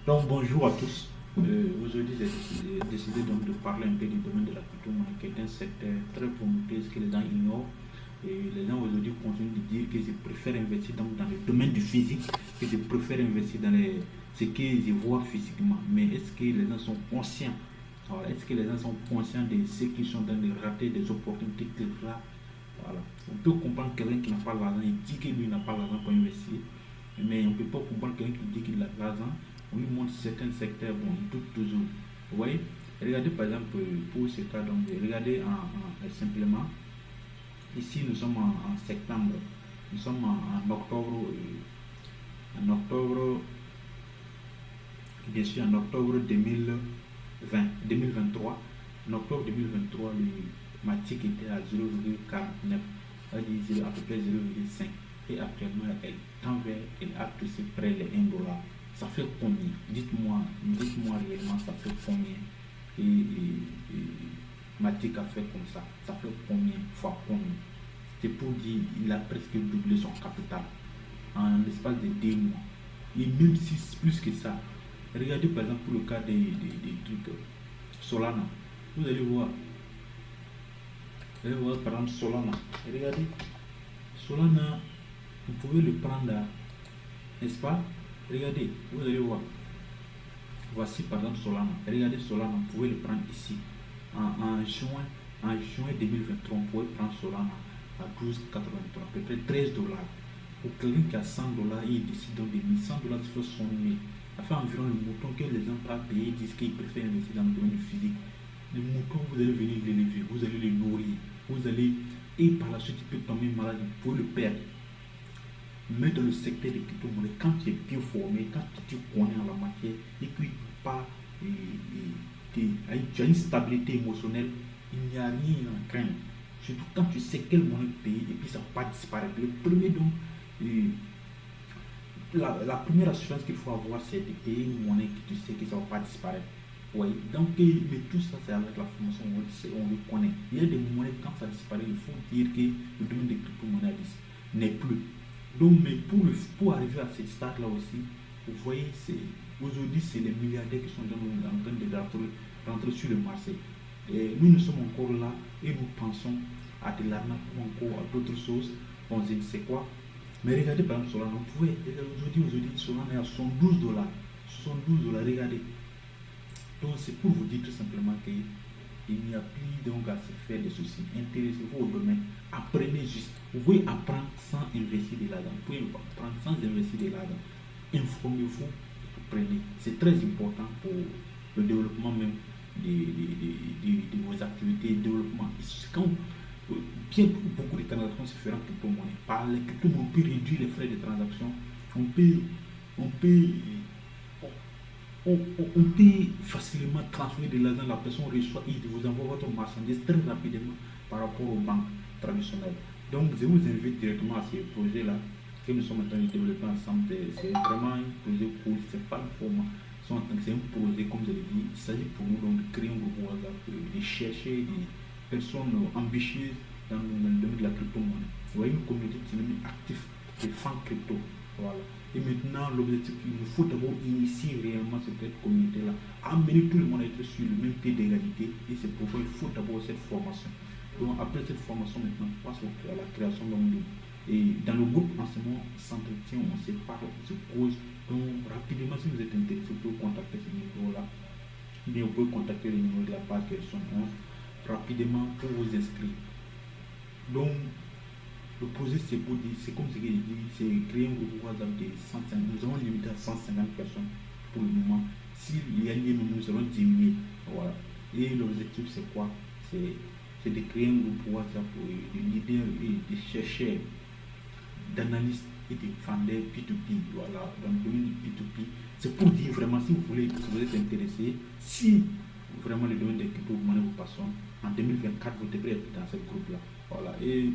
Donc bonjour à tous. Aujourd'hui j'ai décidé donc de parler un peu du domaine de la crypto-monnaie qui est un secteur très prometteur que les gens ignorent. Et les gens aujourd'hui continuent de dire que je préfère investir donc dans le domaine du physique, que je préfère investir dans ce que je vois physiquement. Mais est-ce que les gens sont conscients? Voilà. Est-ce que les gens sont conscients de ce qu'ils sont en train de rater, des opportunités qu'ils ratent? Voilà. On peut comprendre quelqu'un qui n'a pas l'argent, il dit que lui n'a pas l'argent pour investir. Mais on ne peut pas comprendre quelqu'un qui dit qu'il a de l'argent. On lui montre certains secteurs, bon, il doute toujours. Vous voyez? Regardez par exemple pour ce cas, donc, regardez simplement. Ici, nous sommes en septembre. Nous sommes en octobre. En octobre, bien sûr, en octobre 2023. En octobre 2023, le Matic était à 0,49. C'est-à-dire à peu près 0,5. Et actuellement, elle a touché près les 1 dollar. Ça fait combien? Dites-moi réellement, ça fait combien? Matic a fait comme ça fait combien fois combien? C'est pour dire il a presque doublé son capital en l'espace de 2 mois. Et même si c'est plus que ça, regardez par exemple pour le cas des trucs Solana. Vous allez voir, par exemple Solana. Regardez, Solana, vous pouvez le prendre, n'est-ce pas? Regardez, vous allez voir. Voici par exemple Solana. Regardez Solana, vous pouvez le prendre ici. En juin 2023, on pouvait prendre Solana à 12,83, à peu près 13 dollars. Pour quelqu'un qui a 100 dollars, il décide donc de 100 dollars sur son nez. Ça fait environ le mouton que les gens pas payés disent qu'ils préfèrent investir dans le domaine du physique. Le mouton, vous allez venir l'élever, vous allez le nourrir, vous allez, et par la suite, il peut tomber malade, vous pouvez le perdre. Mais dans le secteur des crypto-monnaies, quand tu es bien formé, quand tu connais en la matière et que pas, tu as une stabilité émotionnelle, il n'y a rien à craindre. Surtout quand tu sais quelle monnaie payer et puis ça ne va pas disparaître. Le premier donc, la première assurance qu'il faut avoir, c'est de payer une monnaie que tu sais que ça ne va pas disparaître. Oui, donc, mais tout ça, c'est avec la formation, on le connaît. Il y a des monnaies, quand ça disparaît, il faut dire que le domaine des crypto-monnaies n'est plus. Donc, mais pour arriver à cette stade-là aussi, vous voyez, aujourd'hui, c'est les milliardaires qui sont en train de rentrer sur le marché. Et nous sommes encore là et nous pensons à de l'arnaque ou encore à d'autres choses. Bon, je ne sais quoi. Mais regardez par exemple Solana, vous pouvez, aujourd'hui, Solana est à 72 dollars. 72 dollars, regardez. Donc, c'est pour vous dire tout simplement qu'il n'y a plus donc à se faire des soucis. Intéressez-vous au domaine. Apprenez juste. Vous pouvez apprendre sans investir de l'argent. Vous pouvez apprendre sans investir de l'argent. Informez-vous, apprenez. C'est très important pour le développement même de vos activités, développement. Quand bien beaucoup de transactions se feront en crypto-monnaie. Par les crypto-monnaies, on peut réduire les frais de transaction. On peut, on peut on peut facilement transférer de l'argent, la personne reçoit, il vous envoie votre marchandise très rapidement par rapport aux banques traditionnelles. Donc, je vous invite directement à ce projet-là que nous sommes en train de développer ensemble. C'est vraiment un projet cool, c'est pas une formation, c'est un projet, comme je l'ai dit. Il s'agit pour nous donc de créer un groupe WhatsApp, de chercher des personnes ambitieuses dans le domaine de la crypto-monnaie. Vous voyez, une communauté dynamique active de fans crypto. Voilà. Et maintenant, l'objectif, il nous faut d'abord initier réellement cette communauté-là, amener tout le monde à être sur le même pied d'égalité. Et c'est pourquoi il faut d'abord cette formation. Donc, après cette formation, maintenant, on passe à la création d'un groupe. Et dans le groupe, en ce moment, s'entretient, on se parle, on se cause. Donc, rapidement, si vous êtes intéressé, vous pouvez contacter ce numéro-là. Bien, vous pouvez contacter le numéro de la page version 11 rapidement pour vous inscrire. Donc, le projet, c'est comme ce que j'ai dit, c'est créer un groupe WhatsApp de 150. Nous avons limité à 150 personnes pour le moment. S'il y a lieu, nous allons diminuer. Voilà. Et l'objectif, c'est quoi? C'est de créer un groupe WhatsApp de leaders et de chercheurs, d'analystes et de vendeurs P2P. Voilà, dans le domaine du P2P. C'est pour dire vraiment, si vous voulez, si vous êtes intéressé, si vraiment le domaine des crypto-monnaies vous passionne, en 2024, vous devrez être dans ce groupe-là. Voilà. Et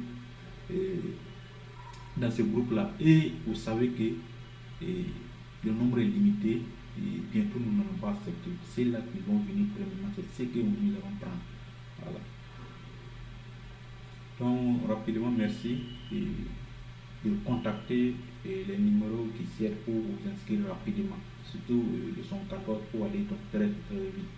dans ce groupe-là. Et vous savez que le nombre est limité et bientôt nous n'allons pas accepter. C'est là qu'ils vont venir premièrement, c'est ce que nous allons prendre. Voilà. Donc, rapidement, merci. Et de contacter les numéros qui servent pour vous inscrire rapidement, surtout le 114 pour aller donc très très vite.